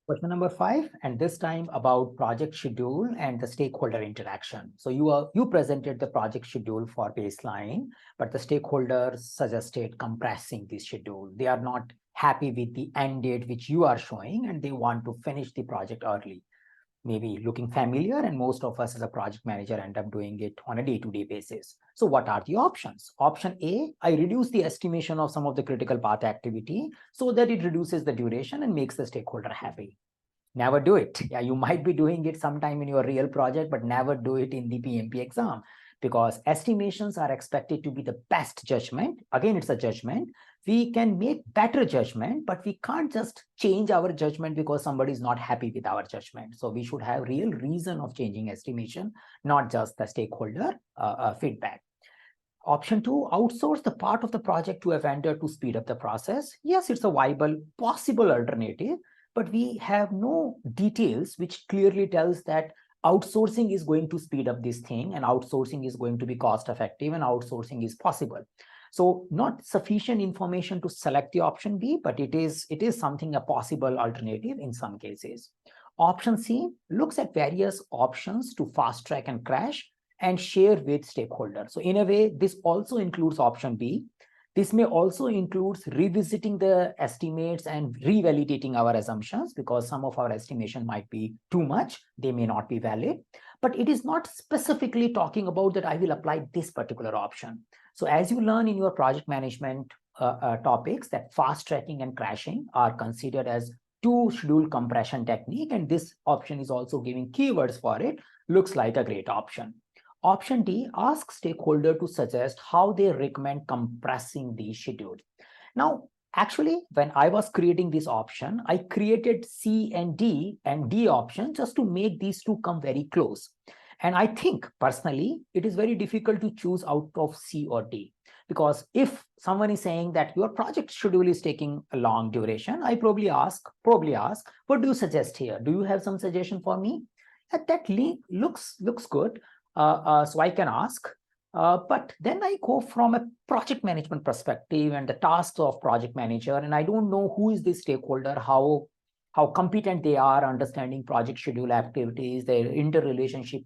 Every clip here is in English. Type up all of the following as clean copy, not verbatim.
Question number 5, and this time about project schedule and the stakeholder interaction. So you presented the project schedule for baseline, but the stakeholders suggested compressing the schedule. They are not happy with the end date which you are showing, and they want to finish the project early. Maybe looking familiar, and most of us as a project manager end up doing it on a day-to-day basis. So what are the options? Option A, I reduce the estimation of some of the critical path activity so that it reduces the duration and makes the stakeholder happy. Never do it. Yeah, you might be doing it sometime in your real project, but never do it in the PMP exam, because estimations are expected to be the best judgment. Again, it's a judgment. We can make better judgment, but we can't just change our judgment because somebody is not happy with our judgment. So we should have real reason of changing estimation, not just the stakeholder feedback. Option 2, outsource the part of the project to a vendor to speed up the process. Yes, it's a viable, possible alternative, but we have no details which clearly tells that outsourcing is going to speed up this thing, and outsourcing is going to be cost effective, and outsourcing is possible. So not sufficient information to select the option B, but it is something, a possible alternative in some cases. Option C looks at various options to fast track and crash and share with stakeholders. So in a way, this also includes option B. This may also include revisiting the estimates and revalidating our assumptions, because some of our estimation might be too much. They may not be valid, but it is not specifically talking about that I will apply this particular option. So as you learn in your project management topics, that fast tracking and crashing are considered as two schedule compression technique, and this option is also giving keywords for it. Looks like a great option. Option D, ask stakeholder to suggest how they recommend compressing the schedule. Now, actually, when I was creating this option, I created C and D option just to make these two come very close. And I think personally, it is very difficult to choose out of C or D, because if someone is saying that your project schedule is taking a long duration, I probably ask, what do you suggest here? Do you have some suggestion for me? That looks good. So I can ask, but then I go from a project management perspective and the tasks of project manager, and I don't know who is the stakeholder, how competent they are understanding project schedule activities, their interrelationship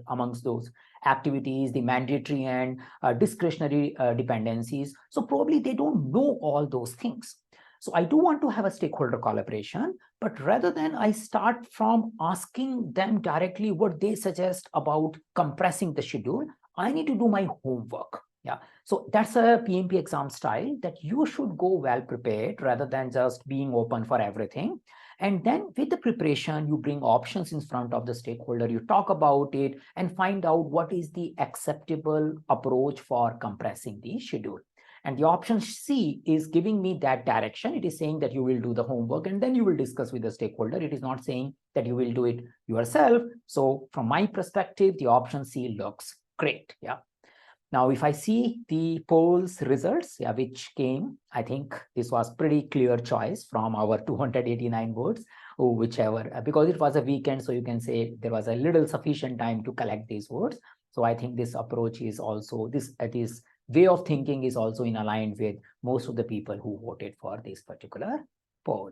amongst those activities, the mandatory and discretionary dependencies. So probably they don't know all those things. So I do want to have a stakeholder collaboration, but rather than I start from asking them directly what they suggest about compressing the schedule, I need to do my homework. Yeah. So that's a PMP exam style, that you should go well prepared rather than just being open for everything. And then with the preparation, you bring options in front of the stakeholder, you talk about it and find out what is the acceptable approach for compressing the schedule. And the option C is giving me that direction. It is saying that you will do the homework and then you will discuss with the stakeholder. It is not saying that you will do it yourself. So from my perspective, the option C looks great. Yeah. Now, if I see the polls results, yeah, which came, I think this was pretty clear choice from our 289 votes, or whichever, because it was a weekend. So you can say there was a little sufficient time to collect these votes. So I think this approach is also, this way of thinking is also in aligned with most of the people who voted for this particular poll.